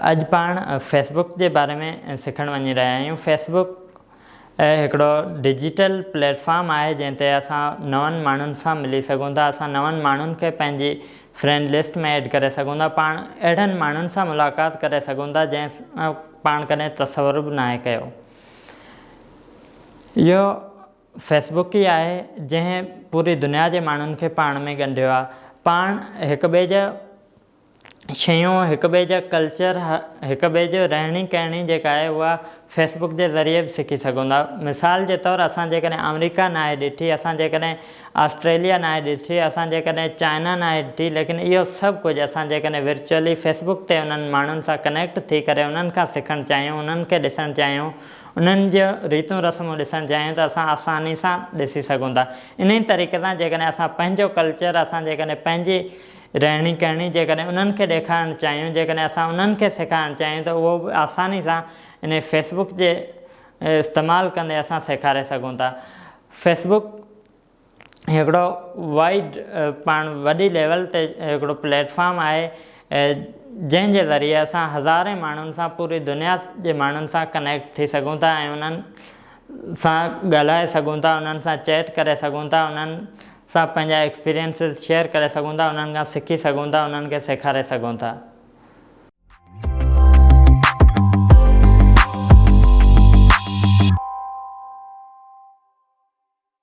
अज पाण फेसबुक के बारे में सीखण वही रहा आहियूं। फेसबुक हिकिड़ो डिजिटल प्लेटफॉर्म है जैसे असां नवनि माण्हुनि सां मिली सघूं था, असां नवनि माण्हुनि खे पंहिंजी फ्रेंड लिस्ट में ऐड करे सघूं था, पाण अहिड़नि माण्हुनि सां मुलाक़ात करे सघूं था जंहिं पाण कॾहिं तसवुरु बि नाहे कयो। इहो फेसबुक ई आहे जंहिं पूरी दुनिया जे माण्हुनि खे पाण में ॻंढियो आहे। पाण हिक ॿिए जा शयूं, हिक ॿिए जा कल्चर, हिक ॿिए जो रहणी कहणी जेका आहे उहा फेसबुक जे ज़रिए बि सिखी सघूं था। मिसाल जे तौरु असां जेकॾहिं अमेरिका न आहे ॾिठी, असां जेकॾहिं ऑस्ट्रेलिया न आहे ॾिठी, असां जेकॾहिं चाइना न आहे ॾिठी, लेकिन इहो सभु कुझु असां जेकॾहिं वर्चुअली फेसबुक ते उन्हनि माण्हुनि सां कनेक्ट थी करे उन्हनि खां सिखणु चाहियूं, उन्हनि खे ॾिसणु चाहियूं, उन्हनि जो रीतियूं रस्मूं ॾिसणु चाहियूं त असां आसानी सां ॾिसी सघूं था। इन ई तरीक़े सां जेकॾहिं असां पंहिंजो कल्चर, असां जेकॾहिं पंहिंजी रहणी कहणी जेकॾहिं उन्हनि खे ॾेखारणु चाहियूं, जेकॾहिं असां उन्हनि खे सेखारणु चाहियूं त उहो बि आसानी सां इन फेसबुक जे इस्तेमालु कंदे असां सेखारे सघूं था। फेसबुक हिकिड़ो वाइड पाण वॾी लेवल ते हिकिड़ो प्लेटफॉर्म आहे जंहिंजे ज़रिए असां हज़ारे माण्हुनि सां, पूरी दुनिया जे माण्हुनि सां कनेक्ट थी सघूं था ऐं उन्हनि सां ॻाल्हाए सघूं था, उन्हनि सां चैट करे सघूं था, उन्हनि सां पंहिंजा एक्सपीरियंसिस शेयर करे सघूं था, उन्हनि खां सिखी सघूं था, उन्हनि खे सेखारे सघूं था।